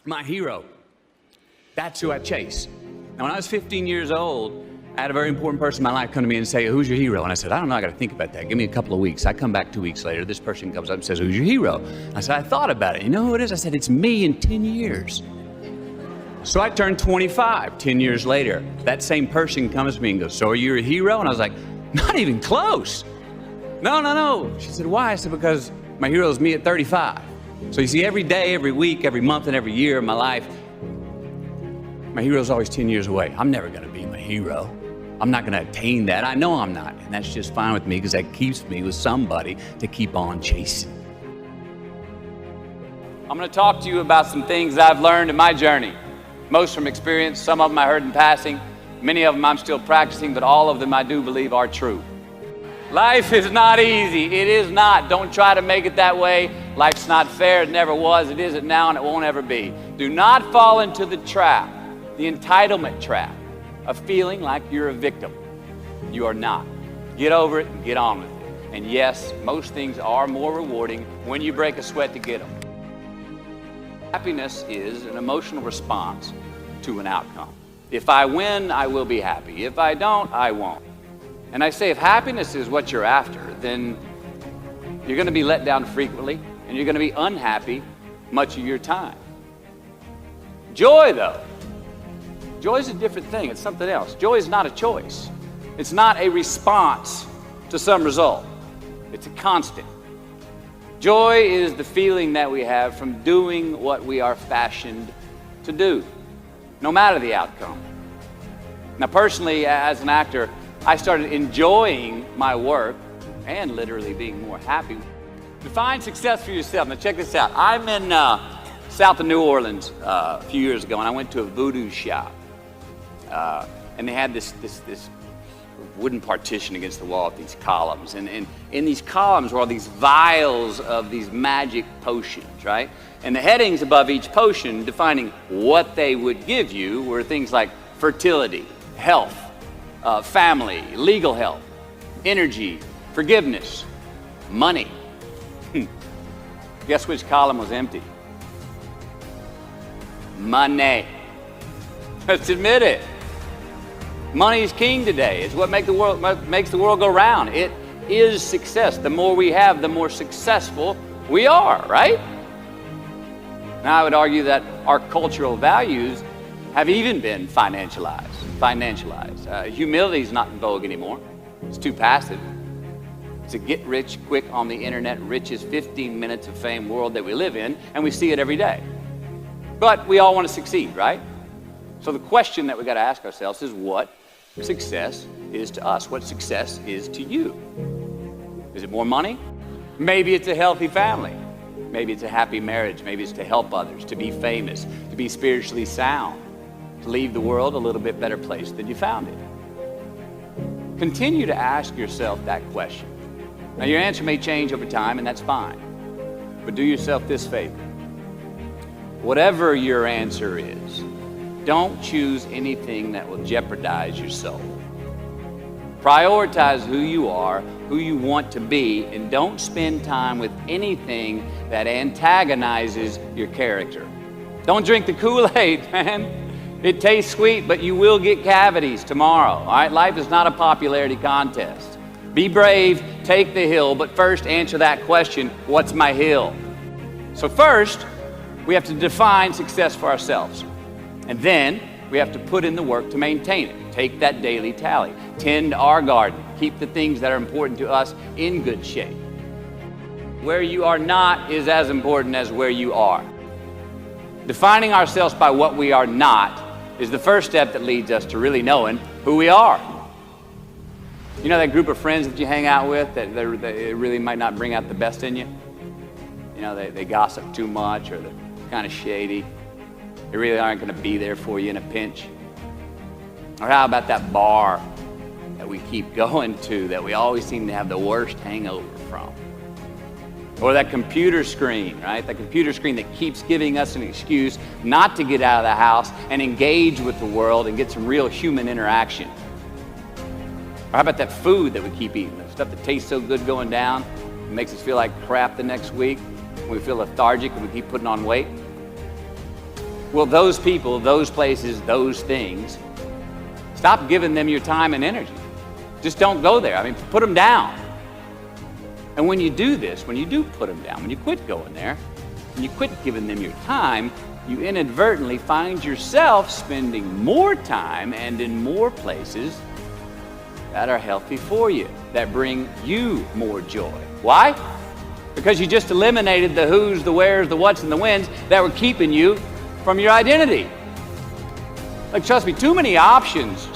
My hero. That's who I chase. Now, when I was 15 years old, I had a very important person in my life come to me and say, "Who's your hero?" And I said, "I don't know, I got to think about that. Give me a couple of weeks." I come back 2 weeks later, this person comes up and says, "Who's your hero?" I said, "I thought about it. You know who it is?" I said, "It's me in 10 years. So I turned 25 10 years later. That same person comes to me and goes, "So are you a hero?" And I was like, "Not even close." No. She said, "Why?" I said, "Because my hero is me at 35. So you see, every day, every week, every month, and every year of my life, my hero is always 10 years away. I'm never going to be my hero. I'm not going to attain that. I know I'm not. And that's just fine with me because that keeps me with somebody to keep on chasing." I'm going to talk to you about some things I've learned in my journey. Most from experience, some of them I heard in passing. Many of them I'm still practicing, but all of them I do believe are true. Life is not easy. It is not. Don't try to make it that way. Life's not fair. It never was. It isn't now, and it won't ever be. Do not fall into the trap, the entitlement trap, of feeling like you're a victim. You are not. Get over it and get on with it. And yes, most things are more rewarding when you break a sweat to get them. Happiness is an emotional response to an outcome. If I win, I will be happy. If I don't, I won't. And I say, if happiness is what you're after, then you're going to be let down frequently, and you're going to be unhappy much of your time. Joy, though. Joy is a different thing. It's something else. Joy is not a choice. It's not a response to some result. It's a constant. Joy is the feeling that we have from doing what we are fashioned to do, no matter the outcome. Now, personally, as an actor, I started enjoying my work and literally being more happy. Define success for yourself. Now, check this out. I'm in south of New Orleans a few years ago, and I went to a voodoo shop. And they had this wooden partition against the wall with these columns. And in these columns were all these vials of these magic potions, right? And the headings above each potion defining what they would give you were things like fertility, health, family, legal help, energy, forgiveness, money. Guess which column was empty? Money. Let's admit it. Money is king today. It's what makes the world go round. It is success. The more we have, the more successful we are, right? Now, I would argue that our cultural values have even been financialized. Humility is not in vogue anymore. It's too passive. It's a get-rich-quick on the internet, richest 15 minutes of fame world that we live in, and we see it every day. But we all want to succeed, right? So the question that we got to ask ourselves is what success is to us, what success is to you. Is it more money? Maybe it's a healthy family. Maybe it's a happy marriage. Maybe it's to help others, to be famous, to be spiritually sound, to leave the world a little bit better place than you found it. Continue to ask yourself that question. Now, your answer may change over time, and that's fine. But do yourself this favor. Whatever your answer is, don't choose anything that will jeopardize your soul. Prioritize who you are, who you want to be, and don't spend time with anything that antagonizes your character. Don't drink the Kool-Aid, man. It tastes sweet, but you will get cavities tomorrow, all right? Life is not a popularity contest. Be brave, take the hill, but first answer that question, what's my hill? So first, we have to define success for ourselves. And then we have to put in the work to maintain it. Take that daily tally. Tend our garden. Keep the things that are important to us in good shape. Where you are not is as important as where you are. Defining ourselves by what we are not is the first step that leads us to really knowing who we are. You know that group of friends that you hang out with that they really might not bring out the best in you? You know, they gossip too much, or they're kind of shady. They really aren't going to be there for you in a pinch. Or how about that bar that we keep going to that we always seem to have the worst hangover from? Or that computer screen, right? That computer screen that keeps giving us an excuse not to get out of the house and engage with the world and get some real human interaction. Or how about that food that we keep eating? The stuff that tastes so good going down, it makes us feel like crap the next week. We feel lethargic and we keep putting on weight. Well, those people, those places, those things, stop giving them your time and energy. Just don't go there. I mean, put them down. And when you do this, when you do put them down, when you quit going there, when you quit giving them your time, you inadvertently find yourself spending more time and in more places that are healthy for you, that bring you more joy. Why? Because you just eliminated the who's, the where's, the what's, and the when's that were keeping you from your identity. Like, trust me, too many options,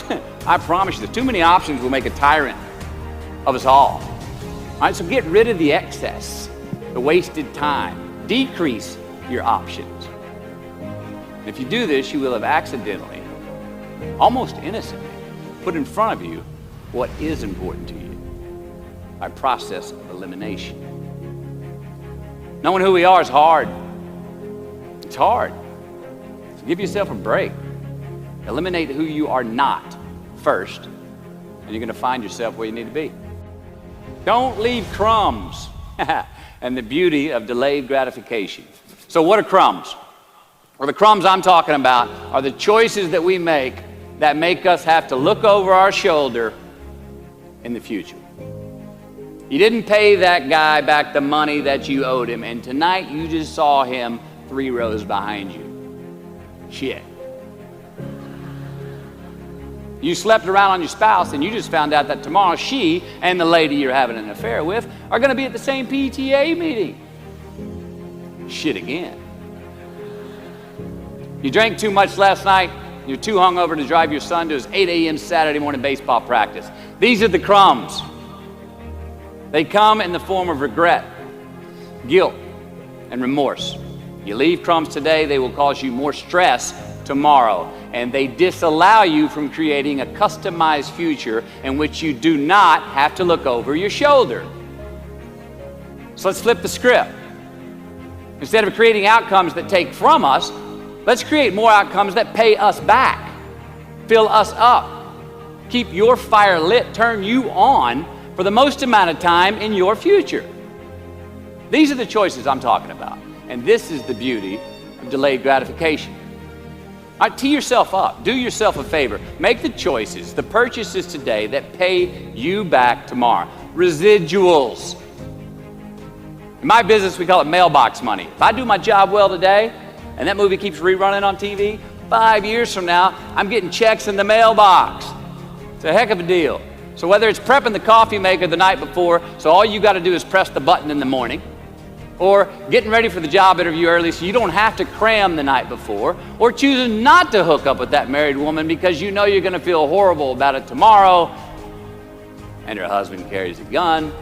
I promise you, too many options will make a tyrant of us all. All right, so get rid of the excess, the wasted time. Decrease your options. And if you do this, you will have accidentally, almost innocently, put in front of you what is important to you by process of elimination. Knowing who we are is hard. It's hard. So give yourself a break. Eliminate who you are not first, and you're going to find yourself where you need to be. Don't leave crumbs. And the beauty of delayed gratification. So what are crumbs? Well, the crumbs I'm talking about are the choices that we make that make us have to look over our shoulder in the future. You didn't pay that guy back the money that you owed him, and tonight you just saw him 3 rows behind you. Shit. You slept around on your spouse, and you just found out that tomorrow she and the lady you're having an affair with are going to be at the same PTA meeting. Shit again. You drank too much last night. You're too hungover to drive your son to his 8 a.m. Saturday morning baseball practice. These are the crumbs. They come in the form of regret, guilt, and remorse. You leave crumbs today, they will cause you more stress tomorrow. And they disallow you from creating a customized future in which you do not have to look over your shoulder. So let's flip the script. Instead of creating outcomes that take from us, let's create more outcomes that pay us back, fill us up, keep your fire lit, turn you on for the most amount of time in your future. These are the choices I'm talking about. And this is the beauty of delayed gratification. All right, tee yourself up. Do yourself a favor. Make the choices, the purchases today that pay you back tomorrow. Residuals. In my business, we call it mailbox money. If I do my job well today, and that movie keeps rerunning on TV, 5 years from now, I'm getting checks in the mailbox. It's a heck of a deal. So whether it's prepping the coffee maker the night before, so all you got to do is press the button in the morning, or getting ready for the job interview early so you don't have to cram the night before, or choosing not to hook up with that married woman because you know you're going to feel horrible about it tomorrow, and her husband carries a gun,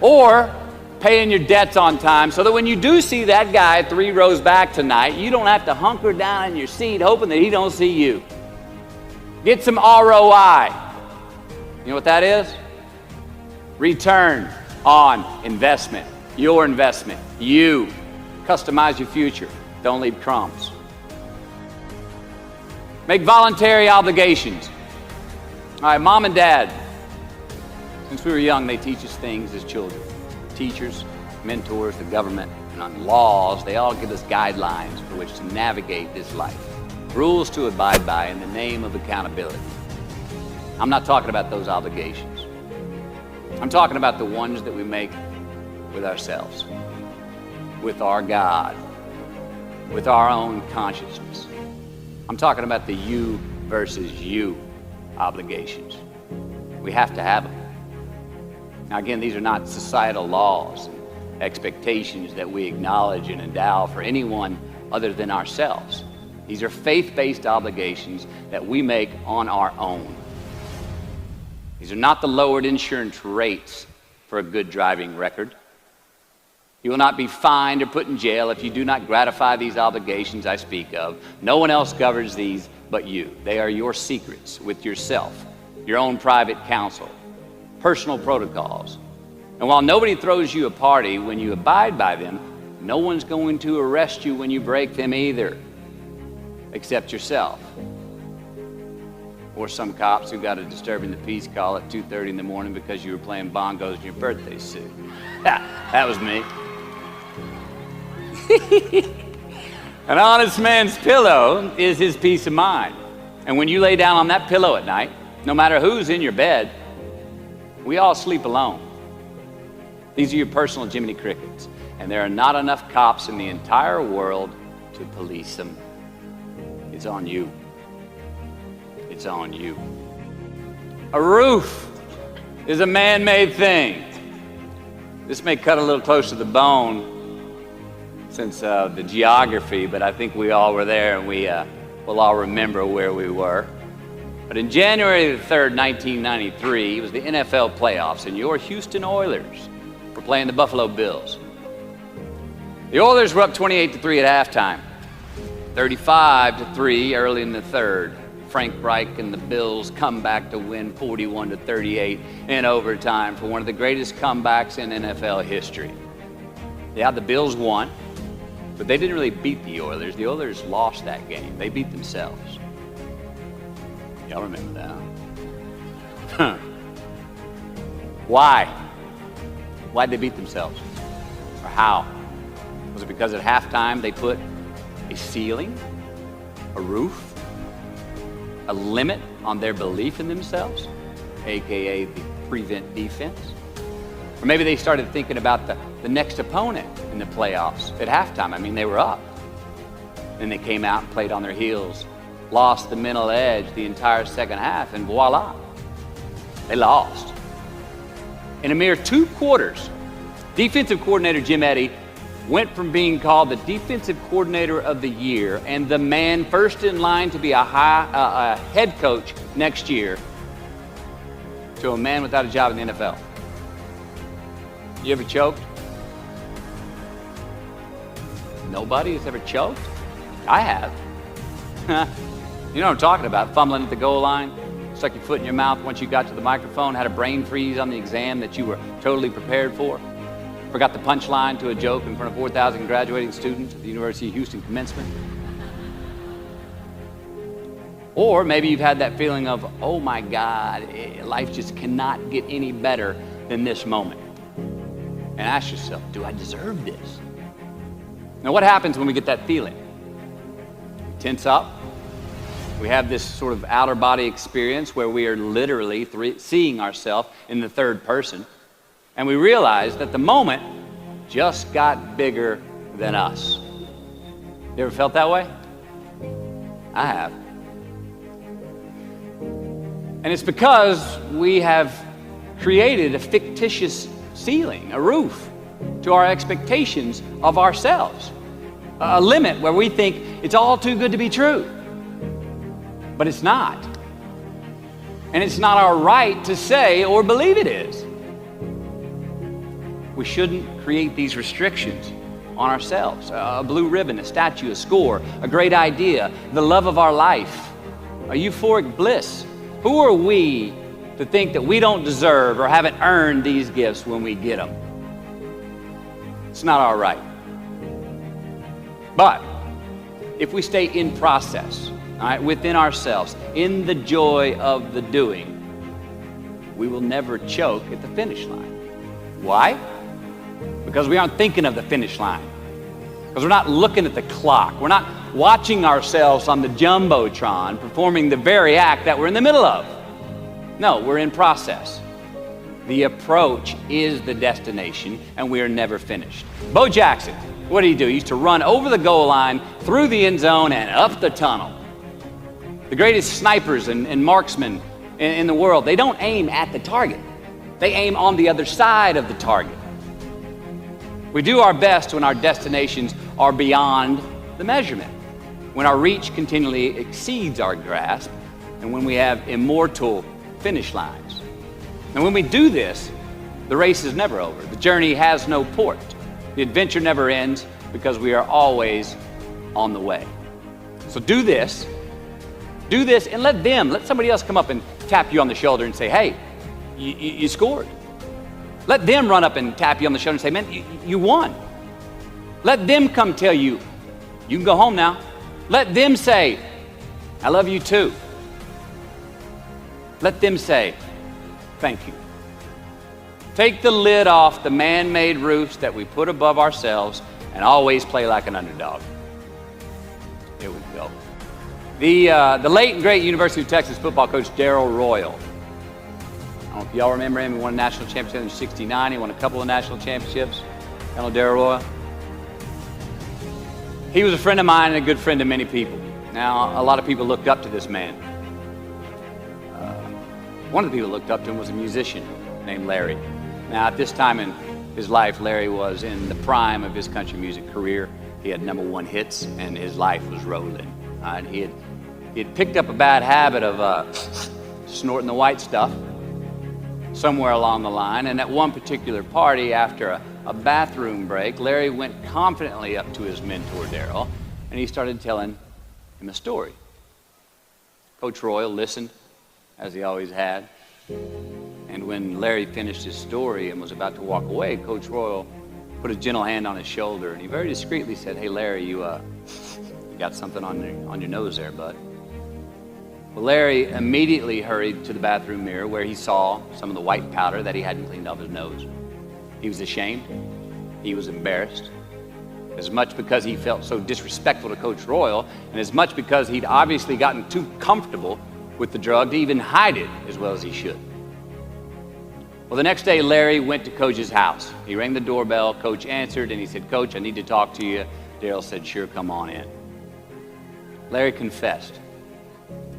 or paying your debts on time so that when you do see that guy 3 rows back tonight, you don't have to hunker down in your seat hoping that he don't see you. Get some ROI. You know what that is? Return on investment. Your investment. You. Customize your future. Don't leave crumbs. Make voluntary obligations. All right, mom and dad, since we were young, they teach us things as children. Teachers, mentors, the government, and on laws, they all give us guidelines for which to navigate this life. Rules to abide by in the name of accountability. I'm not talking about those obligations. I'm talking about the ones that we make with ourselves, with our God, with our own consciousness. I'm talking about the you versus you obligations. We have to have them. Now again, these are not societal laws and expectations that we acknowledge and endow for anyone other than ourselves. These are faith-based obligations that we make on our own. These are not the lowered insurance rates for a good driving record. You will not be fined or put in jail if you do not gratify these obligations I speak of. No one else governs these but you. They are your secrets with yourself, your own private counsel, personal protocols. And while nobody throws you a party when you abide by them, no one's going to arrest you when you break them either, except yourself. Or some cops who got a disturbing the peace call at 2:30 in the morning because you were playing bongos in your birthday suit. That was me. An honest man's pillow is his peace of mind. And when you lay down on that pillow at night, no matter who's in your bed, we all sleep alone. These are your personal Jiminy Crickets. And there are not enough cops in the entire world to police them. It's on you. It's on you. A roof is a man-made thing. This may cut a little close to the bone since the geography, but I think we all were there, and we'll all remember where we were. But in January the 3rd, 1993, it was the NFL playoffs, and your Houston Oilers were playing the Buffalo Bills. The Oilers were up 28-3 at halftime, 35-3 early in the third. Frank Reich and the Bills come back to win 41-38 in overtime for one of the greatest comebacks in NFL history. Yeah, the Bills won, but they didn't really beat the Oilers. The Oilers lost that game. They beat themselves. Y'all remember that? Why? Why'd they beat themselves? Or how? Was it because at halftime they put a ceiling, a roof, a limit on their belief in themselves, aka the prevent defense? Or maybe they started thinking about the next opponent in the playoffs at halftime. I mean, they were up. Then they came out and played on their heels, lost the mental edge the entire second half, and voila, they lost. In a mere 2 quarters, defensive coordinator Jim Eddy went from being called the defensive coordinator of the year and the man first in line to be a head coach next year to a man without a job in the NFL. You ever choked? Nobody has ever choked? I have. You know what I'm talking about, fumbling at the goal line, stuck your foot in your mouth once you got to the microphone, had a brain freeze on the exam that you were totally prepared for. Forgot the punchline to a joke in front of 4,000 graduating students at the University of Houston commencement. Or maybe you've had that feeling of, oh my God, life just cannot get any better than this moment. And ask yourself, do I deserve this? Now what happens when we get that feeling? We tense up. We have this sort of outer body experience where we are literally seeing ourselves in the third person. And we realize that the moment just got bigger than us. You ever felt that way? I have. And it's because we have created a fictitious ceiling, a roof, to our expectations of ourselves. A limit where we think it's all too good to be true. But it's not. And it's not our right to say or believe it is. We shouldn't create these restrictions on ourselves. A blue ribbon, a statue, a score, a great idea, the love of our life, a euphoric bliss. Who are we to think that we don't deserve or haven't earned these gifts when we get them? It's not our right. But if we stay in process, all right, within ourselves, in the joy of the doing, we will never choke at the finish line. Why? Because we aren't thinking of the finish line. Because we're not looking at the clock. We're not watching ourselves on the Jumbotron performing the very act that we're in the middle of. No, we're in process. The approach is the destination, and we are never finished. Bo Jackson, what did he do? He used to run over the goal line, through the end zone, and up the tunnel. The greatest snipers and marksmen in the world, they don't aim at the target. They aim on the other side of the target. We do our best when our destinations are beyond the measurement, when our reach continually exceeds our grasp, and when we have immortal finish lines. And when we do this, the race is never over. The journey has no port. The adventure never ends because we are always on the way. So do this, and let somebody else come up and tap you on the shoulder and say, hey, you scored. Let them run up and tap you on the shoulder and say, man, you won. Let them come tell you, you can go home now. Let them say, I love you too. Let them say, thank you. Take the lid off the man-made roofs that we put above ourselves and always play like an underdog. Here we go. The late and great University of Texas football coach Darrell Royal. I don't know if y'all remember him. He won a national championship in '69. He won a couple of national championships. You know Darrell Royal? He was a friend of mine and a good friend to many people. Now, a lot of people looked up to this man. One of the people looked up to him was a musician named Larry. Now, at this time in his life, Larry was in the prime of his country music career. He had #1 hits, and his life was rolling. He had picked up a bad habit of snorting the white stuff somewhere along the line, and at one particular party, after a bathroom break, Larry went confidently up to his mentor, Darrell, and he started telling him a story. Coach Royal listened, as he always had, and when Larry finished his story and was about to walk away, Coach Royal put a gentle hand on his shoulder, and he very discreetly said, "Hey, Larry, you got something on your nose there, bud." Well, Larry immediately hurried to the bathroom mirror where he saw some of the white powder that he hadn't cleaned off his nose. He was ashamed. He was embarrassed, as much because he felt so disrespectful to Coach Royal, and as much because he'd obviously gotten too comfortable with the drug to even hide it as well as he should. Well, the next day, Larry went to Coach's house. He rang the doorbell. Coach answered, and he said, "Coach, I need to talk to you." Darrell said, "Sure, come on in." Larry confessed.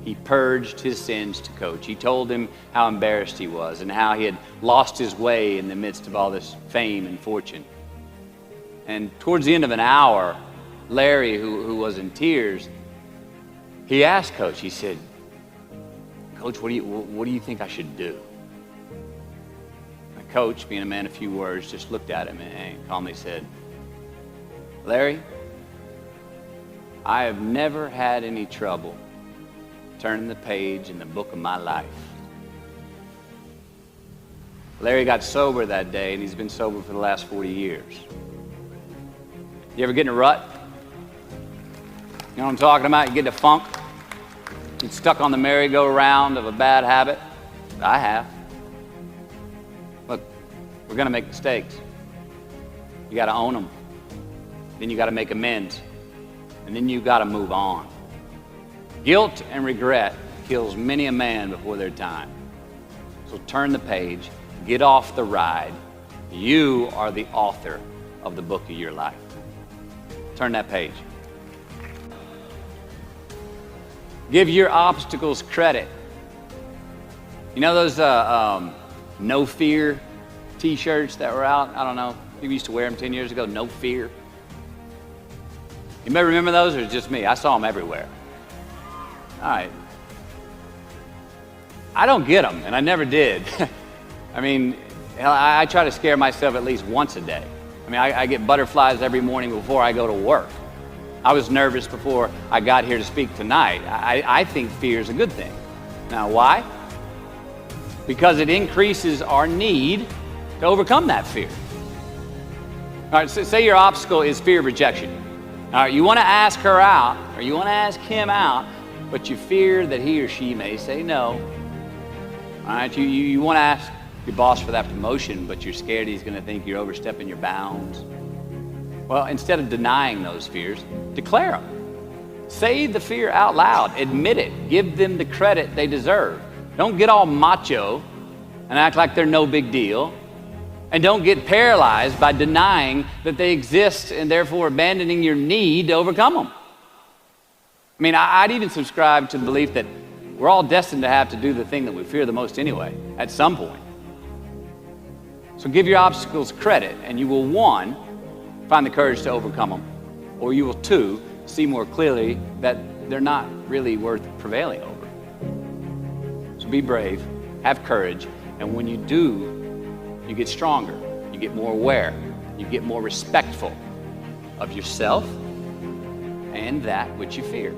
He purged his sins to Coach. He told him how embarrassed he was and how he had lost his way in the midst of all this fame and fortune. And towards the end of an hour, Larry, who was in tears, he asked Coach, he said, "Coach, what do you think I should do?" And Coach, being a man of few words, just looked at him and calmly said, "Larry, I have never had any trouble turning the page in the book of my life." Larry got sober that day, and he's been sober for the last 40 years. You ever get in a rut? You know what I'm talking about? You get in a funk? You get stuck on the merry-go-round of a bad habit? I have. Look, we're going to make mistakes. You got to own them. Then you got to make amends. And then you got to move on. Guilt and regret kills many a man before their time. So turn the page, get off the ride. You are the author of the book of your life. Turn that page. Give your obstacles credit. You know those no fear t-shirts that were out? I don't know. People used to wear them 10 years ago, no fear. You may remember those, or it's just me? I saw them everywhere. All right. I don't get them, and I never did. I mean, I try to scare myself at least once a day. I mean, I get butterflies every morning before I go to work. I was nervous before I got here to speak tonight. I think fear is a good thing. Now, why? Because it increases our need to overcome that fear. All right, so say your obstacle is fear of rejection. All right, you want to ask her out, or you want to ask him out, but you fear that he or she may say no. All right, you want to ask your boss for that promotion, but you're scared he's going to think you're overstepping your bounds. Well, instead of denying those fears, declare them. Say the fear out loud. Admit it. Give them the credit they deserve. Don't get all macho and act like they're no big deal. And don't get paralyzed by denying that they exist and therefore abandoning your need to overcome them. I mean, I'd even subscribe to the belief that we're all destined to have to do the thing that we fear the most anyway, at some point. So give your obstacles credit, and you will, 1, find the courage to overcome them, or you will, 2, see more clearly that they're not really worth prevailing over. So be brave, have courage, and when you do, you get stronger, you get more aware, you get more respectful of yourself and that which you fear.